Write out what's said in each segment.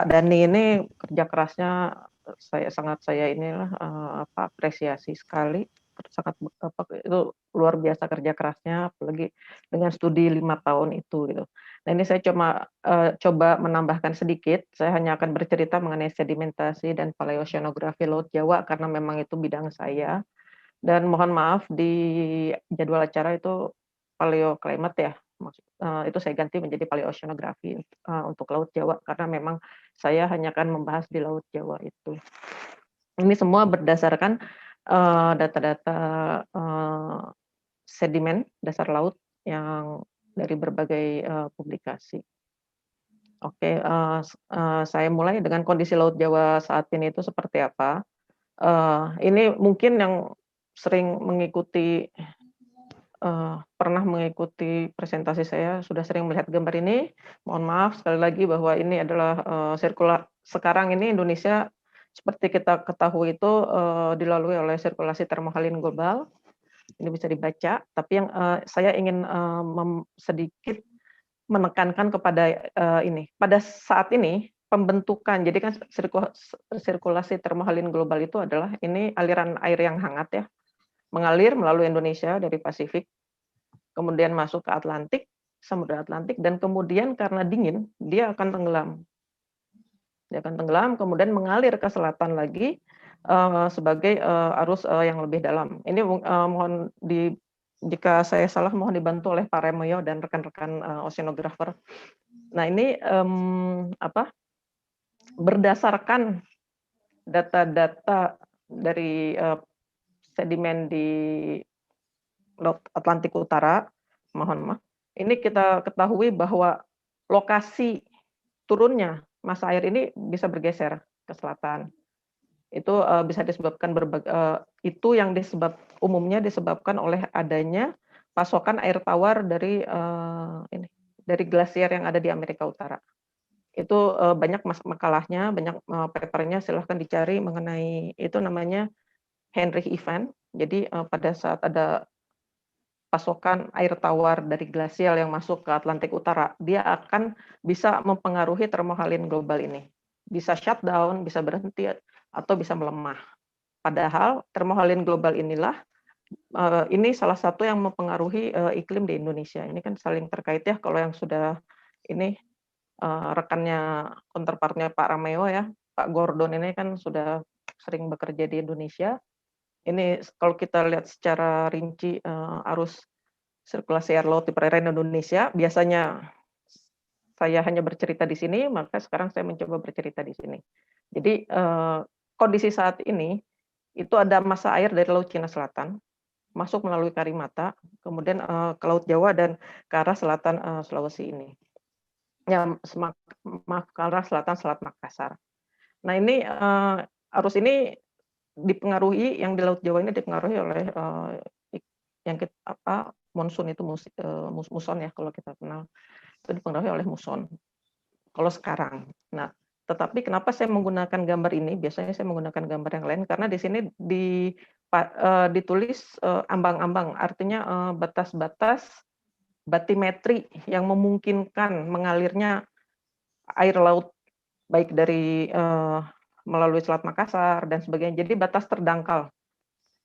Dani ini kerja kerasnya saya inilah apresiasi sekali, sangat itu luar biasa kerja kerasnya, apalagi dengan studi 5 tahun itu gitu. Nah ini saya coba menambahkan sedikit, saya hanya akan bercerita mengenai sedimentasi dan paleoceanografi Laut Jawa karena memang itu bidang saya. Dan mohon maaf di jadwal acara itu paleoclimate ya, itu saya ganti menjadi paleoceanografi untuk Laut Jawa karena memang saya hanya akan membahas di Laut Jawa itu. Ini semua berdasarkan data-data sedimen dasar laut yang dari berbagai publikasi. Oke, saya mulai dengan kondisi Laut Jawa saat ini itu seperti apa. Ini mungkin yang sering mengikuti pernah mengikuti presentasi saya, sudah sering melihat gambar ini, mohon maaf sekali lagi bahwa ini adalah sekarang ini Indonesia seperti kita ketahui itu dilalui oleh sirkulasi termohaline global. Ini bisa dibaca, tapi yang saya ingin sedikit menekankan kepada ini. Pada saat ini pembentukan, jadi kan sirkulasi termohaline global itu adalah ini aliran air yang hangat ya, mengalir melalui Indonesia dari Pasifik, kemudian masuk ke Atlantik, Samudra Atlantik, dan kemudian karena dingin, dia akan tenggelam. Dia akan tenggelam, kemudian mengalir ke selatan lagi sebagai arus yang lebih dalam. Ini mohon jika saya salah mohon dibantu oleh Pak Remoyo dan rekan-rekan oceanographer. Nah ini berdasarkan data-data dari sedimen di Laut Atlantik Utara, mohon maaf, ini kita ketahui bahwa lokasi turunnya massa air ini bisa bergeser ke selatan. Itu bisa disebabkan itu yang umumnya disebabkan oleh adanya pasokan air tawar dari dari glasier yang ada di Amerika Utara. Itu banyak makalahnya, banyak papernya, silahkan dicari mengenai itu, namanya Henry Event. Jadi pada saat ada pasokan air tawar dari glasial yang masuk ke Atlantik Utara, dia akan bisa mempengaruhi termohaline global ini. Bisa shutdown, bisa berhenti, atau bisa melemah. Padahal termohaline global inilah ini salah satu yang mempengaruhi iklim di Indonesia. Ini kan saling terkait ya, kalau yang sudah ini rekannya counterpartnya Pak Rameo ya, Pak Gordon ini kan sudah sering bekerja di Indonesia. Ini kalau kita lihat secara rinci arus sirkulasi air laut di perairan Indonesia, biasanya saya hanya bercerita di sini, maka sekarang saya mencoba bercerita di sini. Jadi kondisi saat ini itu ada massa air dari Laut Cina Selatan masuk melalui Karimata, kemudian ke Laut Jawa dan ke arah selatan Sulawesi ini. Ya, maaf, ke arah selatan Selat Makassar. Nah ini arus ini dipengaruhi, yang di Laut Jawa ini dipengaruhi oleh yang monsun itu muson ya kalau kita kenal, itu dipengaruhi oleh muson kalau sekarang. Nah tetapi kenapa saya menggunakan gambar ini, biasanya saya menggunakan gambar yang lain karena di sini ditulis ambang-ambang, artinya batas-batas batimetri yang memungkinkan mengalirnya air laut baik dari melalui Selat Makassar dan sebagainya. Jadi batas terdangkal.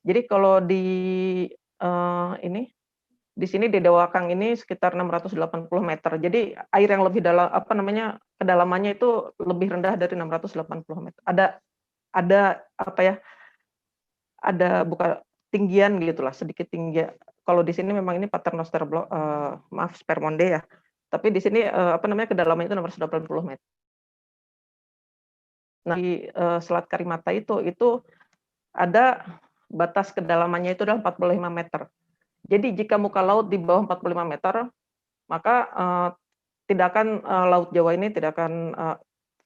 Jadi kalau di sini di Dewakang ini sekitar 680 meter. Jadi air yang lebih dalam, kedalamannya itu lebih rendah dari 680 meter. Ada bukan tinggian gitulah, sedikit tinggi. Kalau di sini memang ini Paternoster Block, maaf Spermonde ya. Tapi di sini kedalamannya itu 680 meter. Nah, di Selat Karimata itu ada batas kedalamannya itu adalah 45 meter. Jadi jika muka laut di bawah 45 meter, maka tidak akan Laut Jawa ini tidak akan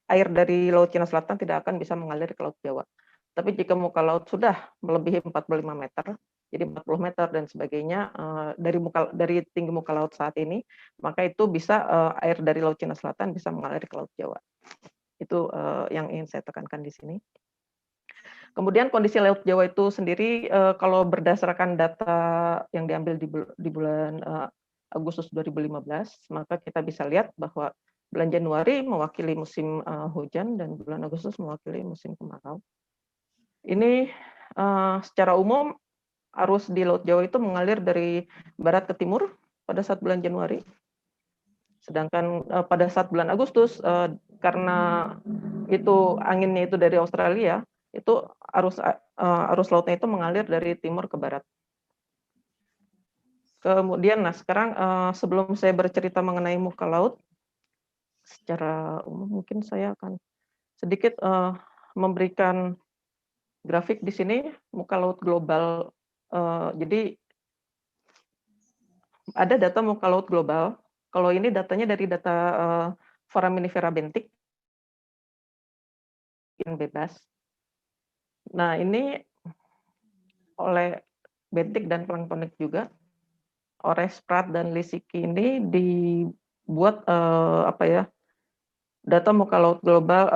air dari Laut Cina Selatan tidak akan bisa mengalir ke Laut Jawa. Tapi jika muka laut sudah melebihi 45 meter, jadi 40 meter dan sebagainya dari tinggi muka laut saat ini, maka itu bisa air dari Laut Cina Selatan bisa mengalir ke Laut Jawa. Itu yang ingin saya tekankan di sini. Kemudian kondisi Laut Jawa itu sendiri kalau berdasarkan data yang diambil di bulan Agustus 2015, maka kita bisa lihat bahwa bulan Januari mewakili musim hujan dan bulan Agustus mewakili musim kemarau. Ini secara umum arus di Laut Jawa itu mengalir dari barat ke timur pada saat bulan Januari. Sedangkan pada saat bulan Agustus karena itu anginnya itu dari Australia, itu arus lautnya itu mengalir dari timur ke barat. Kemudian, sekarang sebelum saya bercerita mengenai muka laut, secara umum mungkin saya akan sedikit memberikan grafik di sini muka laut global. Jadi ada data muka laut global. Kalau ini datanya dari data foraminifera bentik yang bebas. Nah, ini oleh bentik dan planktonik juga. Ores, Pratt, dan Lisicki ini dibuat data muka laut global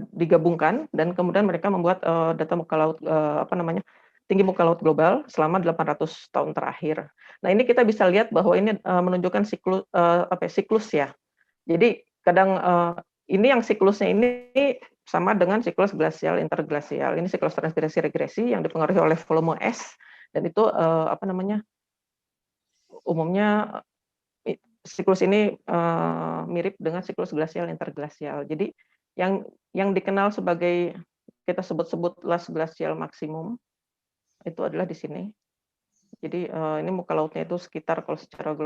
digabungkan dan kemudian mereka membuat data muka laut tinggi muka laut global selama 800 tahun terakhir. Nah, ini kita bisa lihat bahwa ini menunjukkan siklus ya. Jadi kadang ini yang siklusnya ini sama dengan siklus glasial interglasial. Ini siklus transgresi regresi yang dipengaruhi oleh volume es dan itu umumnya siklus ini mirip dengan siklus glasial interglasial. Jadi yang dikenal sebagai kita sebut las glasial maksimum itu adalah di sini. Jadi ini muka lautnya itu sekitar kalau secara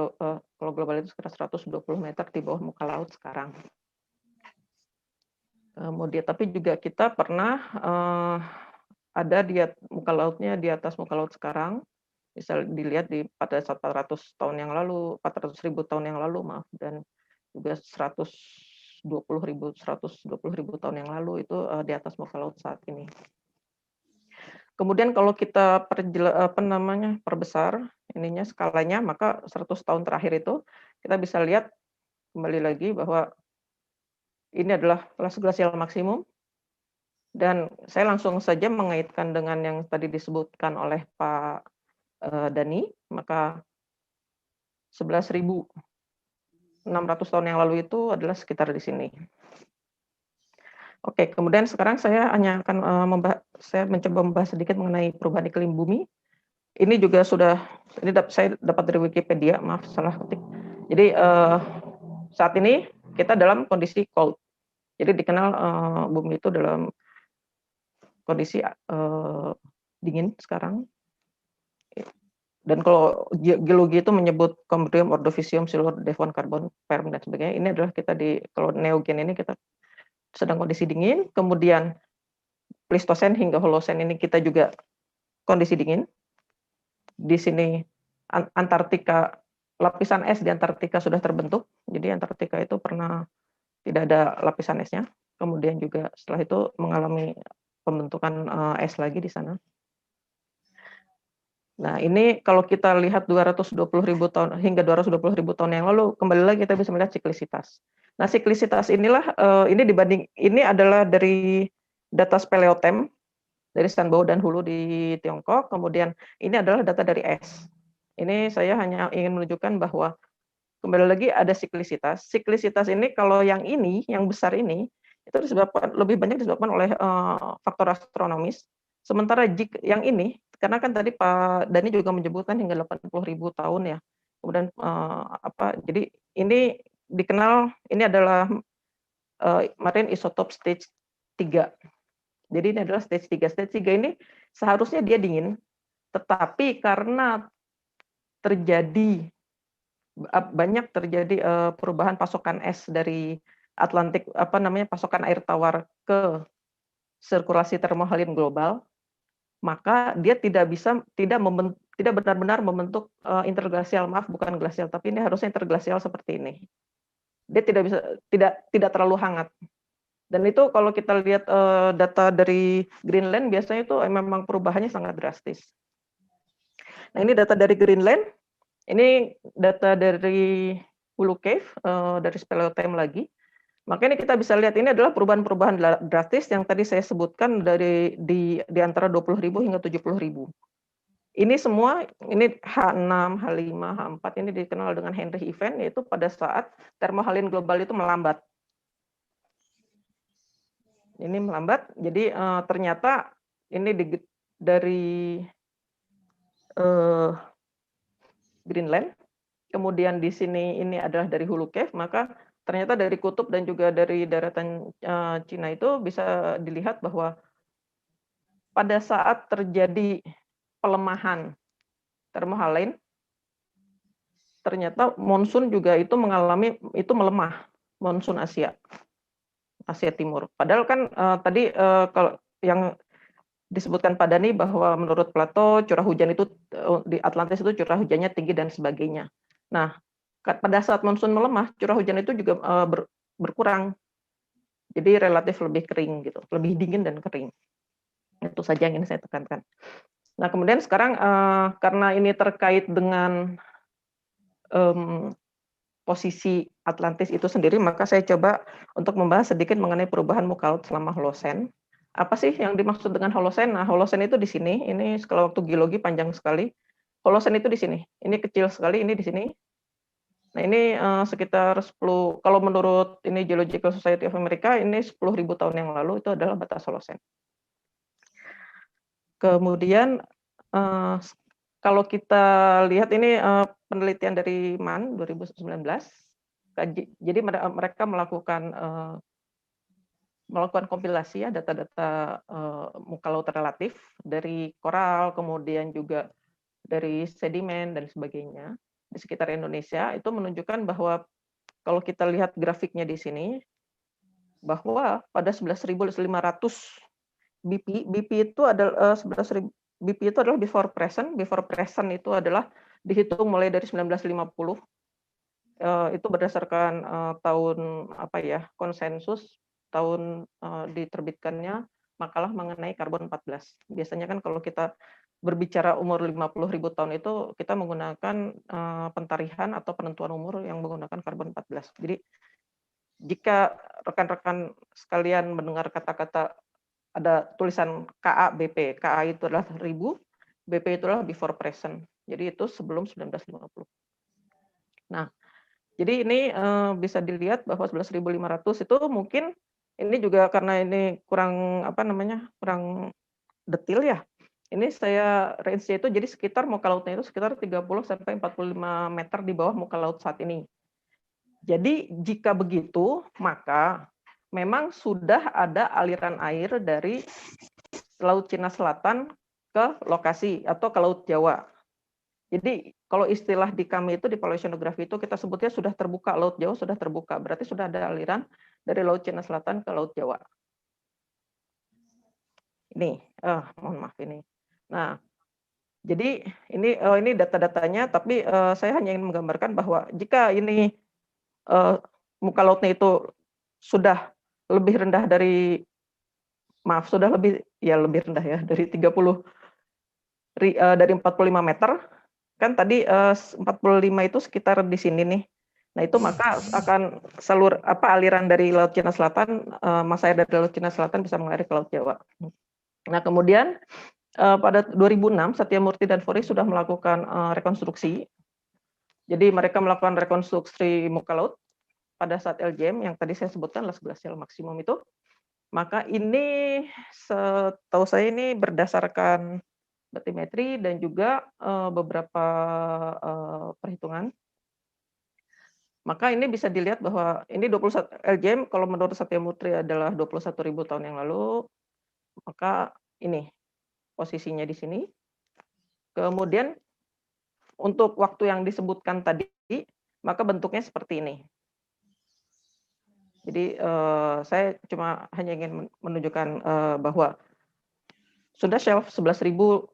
kalau global itu sekitar 120 meter di bawah muka laut sekarang. Kemudian tapi juga kita pernah ada di muka lautnya di atas muka laut sekarang. Bisa dilihat pada 400 tahun yang lalu, 400.000 tahun yang lalu, maaf, dan juga 120.000 tahun yang lalu itu di atas muka laut saat ini. Kemudian kalau kita perbesar ininya skalanya, maka 100 tahun terakhir itu kita bisa lihat kembali lagi bahwa ini adalah las glasial maksimum. Dan saya langsung saja mengaitkan dengan yang tadi disebutkan oleh Pak Dani, maka 11.600 tahun yang lalu itu adalah sekitar di sini. Oke, kemudian sekarang saya hanya akan saya mencoba membahas sedikit mengenai perubahan iklim bumi. Ini juga saya dapat dari Wikipedia, maaf salah ketik. Jadi saat ini kita dalam kondisi cold. Jadi dikenal bumi itu dalam kondisi dingin sekarang. Dan kalau geologi itu menyebut Cambrium, Ordovicium, Silur, Devon, Karbon, Perm, dan sebagainya. Ini adalah kita kalau Neogen ini kita sedang kondisi dingin. Kemudian Pleistosen hingga Holosen ini kita juga kondisi dingin. Di sini Antartika, lapisan es di Antartika sudah terbentuk. Jadi Antartika itu pernah tidak ada lapisan esnya. Kemudian juga setelah itu mengalami pembentukan es lagi di sana. Nah, ini kalau kita lihat 220.000 tahun hingga 220.000 tahun yang lalu, kembali lagi kita bisa melihat siklisitas. Nah, siklisitas inilah ini adalah dari data speleothem dari Sanbao dan Hulu di Tiongkok. Kemudian ini adalah data dari es. Ini saya hanya ingin menunjukkan bahwa kembali lagi ada siklisitas. Siklisitas ini kalau yang besar ini itu lebih banyak disebabkan oleh faktor astronomis. Sementara jika yang ini, karena kan tadi Pak Dani juga menyebutkan hingga 80.000 tahun ya. Kemudian jadi ini dikenal ini adalah marine isotope stage 3. Jadi ini adalah stage 3. Stage 3 ini seharusnya dia dingin, tetapi karena banyak terjadi perubahan pasokan es dari Atlantik, pasokan air tawar ke sirkulasi termohaline global, maka dia tidak benar-benar membentuk interglasial, bukan glasial, tapi ini harusnya interglasial seperti ini. Dia tidak terlalu hangat. Dan itu kalau kita lihat data dari Greenland biasanya itu memang perubahannya sangat drastis. Nah, ini data dari Greenland. Ini data dari Hulu Cave, dari speleothem lagi. Makanya kita bisa lihat ini adalah perubahan-perubahan drastis yang tadi saya sebutkan di antara 20.000 hingga 70.000. Ini semua, ini H6, H5, H4 ini dikenal dengan Henry event, yaitu pada saat termohaline global itu melambat. ini melambat. Jadi ternyata ini dari Greenland, kemudian di sini ini adalah dari hulu cave, maka ternyata dari kutub dan juga dari daratan Cina itu bisa dilihat bahwa pada saat terjadi pelemahan termohaline, ternyata monsun juga itu melemah, monsun Asia Timur. Padahal kan tadi kalau yang disebutkan Pak Dani bahwa menurut Plato curah hujan itu di Atlantis itu curah hujannya tinggi dan sebagainya. Nah, pada saat monsun melemah, curah hujan itu juga berkurang. Jadi relatif lebih kering gitu, lebih dingin dan kering. Itu saja yang ingin saya tekankan. Nah, kemudian sekarang karena ini terkait dengan posisi Atlantis itu sendiri, maka saya coba untuk membahas sedikit mengenai perubahan muka laut selama Holosen. Apa sih yang dimaksud dengan Holosen? Nah, Holosen itu di sini, ini skala waktu geologi panjang sekali. Holosen itu di sini, ini kecil sekali, ini di sini. Nah, ini sekitar 10, kalau menurut ini Geological Society of America, ini 10.000 tahun yang lalu itu adalah batas Holosen. Kemudian kalau kita lihat ini penelitian dari MAN 2019, jadi mereka melakukan kompilasi ya data-data muka laut relatif dari koral, kemudian juga dari sedimen dan sebagainya di sekitar Indonesia, itu menunjukkan bahwa kalau kita lihat grafiknya di sini, bahwa pada 11.500 BP itu adalah 11.000 BP itu adalah before present itu adalah dihitung mulai dari 1950. Itu berdasarkan tahun apa ya, konsensus tahun diterbitkannya makalah mengenai karbon 14. Biasanya kan kalau kita berbicara umur 50.000 tahun itu kita menggunakan pentarihan atau penentuan umur yang menggunakan karbon 14. Jadi jika rekan-rekan sekalian mendengar kata-kata ada tulisan KA BP, KA itu adalah 1000, BP itu adalah before present. Jadi itu sebelum 1950. Nah, jadi ini bisa dilihat bahwa 11.500 itu mungkin ini juga karena ini kurang apa namanya, kurang detail ya. Ini saya range-nya itu jadi sekitar muka lautnya itu sekitar 30 sampai 45 meter di bawah muka laut saat ini. Jadi jika begitu, maka memang sudah ada aliran air dari Laut Cina Selatan ke lokasi atau ke Laut Jawa. Jadi kalau istilah di kami itu di paleoceanografi itu kita sebutnya sudah terbuka, Laut Jawa sudah terbuka. Berarti sudah ada aliran dari Laut Cina Selatan ke Laut Jawa. Ini, mohon maaf ini. Nah, jadi ini data-datanya, tapi saya hanya ingin menggambarkan bahwa jika ini muka lautnya itu sudah lebih rendah dari, maaf, sudah lebih rendah ya dari 30 dari 45 meter, kan tadi 45 itu sekitar di sini nih. Nah, itu maka akan aliran dari Laut Cina Selatan, masa air dari Laut Cina Selatan bisa mengalir ke Laut Jawa. Nah, kemudian pada 2006 Satya Murti dan Fori sudah melakukan rekonstruksi. Jadi mereka melakukan rekonstruksi muka laut pada saat LJM yang tadi saya sebutkan Las Glacial Maximum itu. Maka ini setahu saya ini berdasarkan batimetri dan juga beberapa perhitungan. Maka ini bisa dilihat bahwa ini 21 LJM kalau menurut Satya Murti adalah 21.000 tahun yang lalu, maka ini posisinya di sini. Kemudian untuk waktu yang disebutkan tadi, maka bentuknya seperti ini. Jadi saya cuma hanya ingin menunjukkan bahwa Sunda Shelf 11.560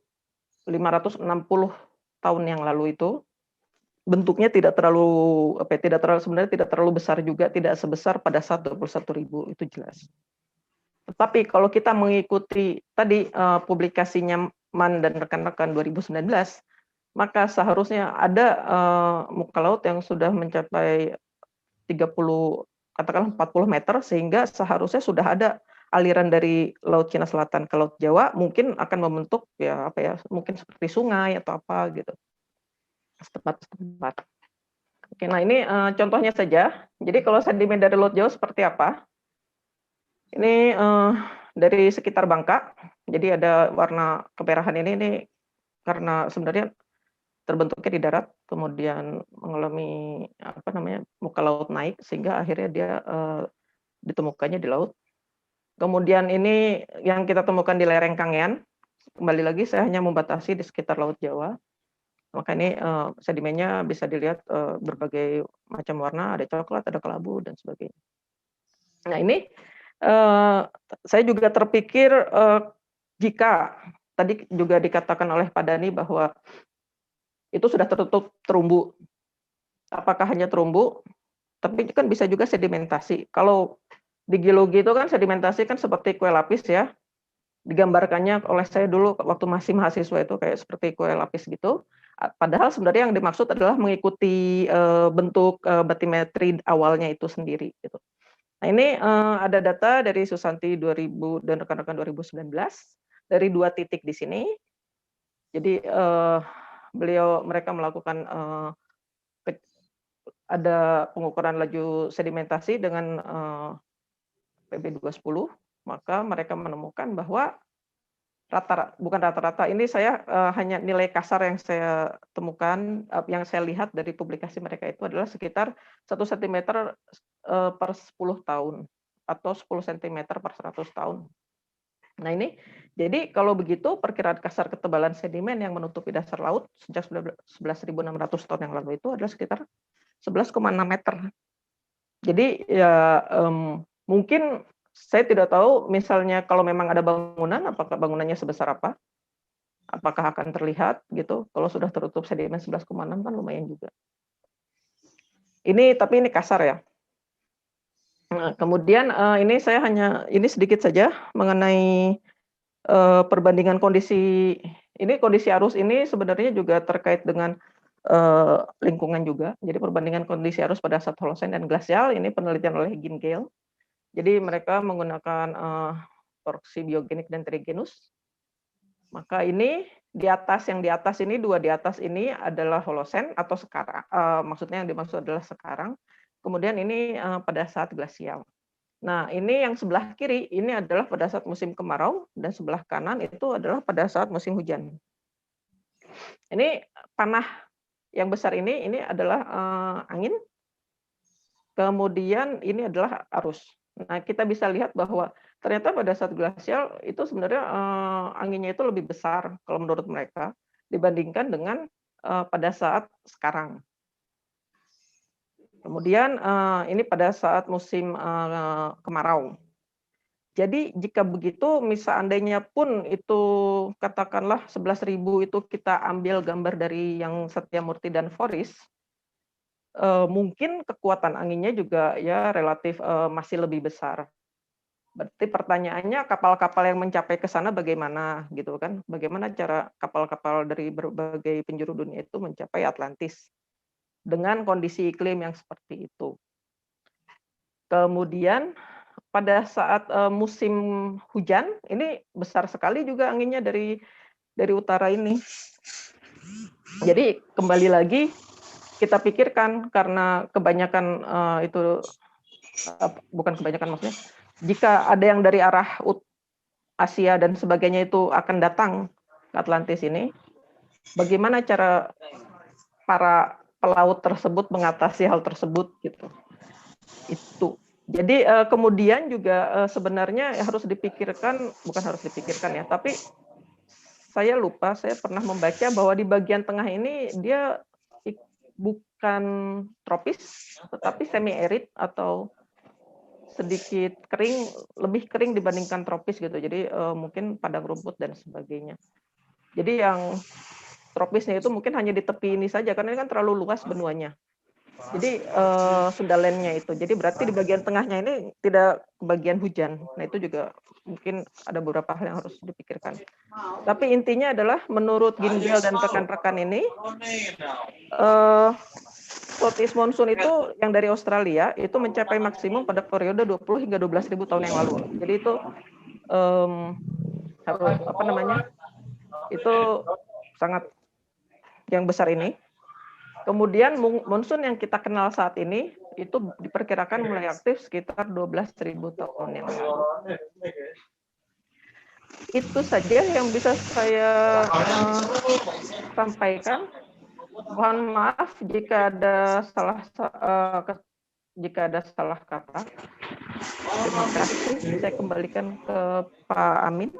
tahun yang lalu itu bentuknya tidak terlalu sebenarnya tidak terlalu besar juga, tidak sebesar pada saat 21.000 itu jelas. Tetapi kalau kita mengikuti tadi publikasinya MAN dan rekan-rekan 2019, maka seharusnya ada muka laut yang sudah mencapai 30, katakanlah 40 meter, sehingga seharusnya sudah ada aliran dari Laut Cina Selatan ke Laut Jawa, mungkin akan membentuk ya apa ya, mungkin seperti sungai atau apa gitu. Setempat. Oke, nah ini contohnya saja. Jadi kalau sedimen dari Laut Jawa seperti apa? Ini dari sekitar Bangka, jadi ada warna kemerahan ini karena sebenarnya terbentuknya di darat, kemudian mengalami apa namanya, muka laut naik sehingga akhirnya dia ditemukannya di laut. Kemudian ini yang kita temukan di lereng Kangean, kembali lagi saya hanya membatasi di sekitar Laut Jawa. Maka ini sedimennya bisa dilihat berbagai macam warna, ada coklat, ada kelabu dan sebagainya. Nah ini saya juga terpikir jika tadi juga dikatakan oleh Pak Dhani bahwa itu sudah tertutup terumbu. Apakah hanya terumbu? Tapi kan bisa juga sedimentasi. Kalau di geologi itu kan sedimentasi kan seperti kue lapis ya. Digambarkannya oleh saya dulu waktu masih mahasiswa itu kayak seperti kue lapis gitu. Padahal sebenarnya yang dimaksud adalah mengikuti bentuk batimetri awalnya itu sendiri gitu. Nah ini ada data dari Susanti 2000 dan rekan-rekan 2019 dari 2 titik di sini. Jadi mereka melakukan ada pengukuran laju sedimentasi dengan PB210, maka mereka menemukan bahwa bukan rata-rata, ini saya hanya nilai kasar yang saya temukan, yang saya lihat dari publikasi mereka itu adalah sekitar 1 cm per 10 tahun atau 10 cm per 100 tahun. Nah ini, jadi kalau begitu perkiraan kasar ketebalan sedimen yang menutupi dasar laut sejak 11.600 tahun yang lalu itu adalah sekitar 11,6 meter. Jadi ya mungkin saya tidak tahu misalnya kalau memang ada bangunan, apakah bangunannya sebesar apa? Apakah akan terlihat gitu? Kalau sudah tertutup sedimen 11,6 kan lumayan juga. Tapi ini kasar ya. Nah, kemudian ini saya hanya ini sedikit saja mengenai perbandingan kondisi arus ini sebenarnya juga terkait dengan lingkungan juga. Jadi perbandingan kondisi arus pada saat Holocene dan glasial ini penelitian oleh Gin Gale. Jadi mereka menggunakan torsi biogenik dan trigenus. Maka ini yang di atas ini, 2 di atas ini adalah Holocene atau sekarang, maksudnya yang dimaksud adalah sekarang. Kemudian ini pada saat glasial. Nah, ini yang sebelah kiri ini adalah pada saat musim kemarau dan sebelah kanan itu adalah pada saat musim hujan. Ini panah yang besar ini adalah angin. Kemudian ini adalah arus. Nah, kita bisa lihat bahwa ternyata pada saat glasial itu sebenarnya anginnya itu lebih besar kalau menurut mereka dibandingkan dengan pada saat sekarang. Kemudian ini pada saat musim kemarau. Jadi jika begitu, seandainya pun itu katakanlah 11.000 itu kita ambil gambar dari yang Satyamurti dan Foris, mungkin kekuatan anginnya juga ya relatif masih lebih besar. Berarti pertanyaannya kapal-kapal yang mencapai ke sana bagaimana gitu kan? Bagaimana cara kapal-kapal dari berbagai penjuru dunia itu mencapai Atlantis dengan kondisi iklim yang seperti itu. Kemudian pada saat musim hujan ini besar sekali juga anginnya dari utara ini. Jadi kembali lagi kita pikirkan karena kebanyakan itu bukan kebanyakan maksudnya, jika ada yang dari arah Asia dan sebagainya itu akan datang ke Atlantis ini, bagaimana cara para pelaut tersebut mengatasi hal tersebut gitu. Itu. Jadi kemudian juga sebenarnya harus dipikirkan, bukan harus dipikirkan ya, tapi saya lupa, saya pernah membaca bahwa di bagian tengah ini dia bukan tropis, tetapi semi arid atau sedikit kering, lebih kering dibandingkan tropis gitu. Jadi mungkin padang rumput dan sebagainya. Jadi yang tropisnya itu mungkin hanya di tepi ini saja karena ini kan terlalu luas benuanya. Jadi sundalennya itu. Jadi berarti di bagian tengahnya ini tidak kebagian hujan. Nah itu juga mungkin ada beberapa hal yang harus dipikirkan. Tapi intinya adalah menurut Gingel dan rekan-rekan ini, Southeast monsoon itu yang dari Australia itu mencapai maksimum pada periode 20 hingga 12.000 tahun yang lalu. Jadi itu apa namanya? Itu sangat yang besar ini. Kemudian monsoon yang kita kenal saat ini itu diperkirakan mulai aktif sekitar 12.000 tahun yang lalu. Itu saja yang bisa saya sampaikan. Mohon maaf jika ada salah kata. Terima kasih. Saya kembalikan ke Pak Amin.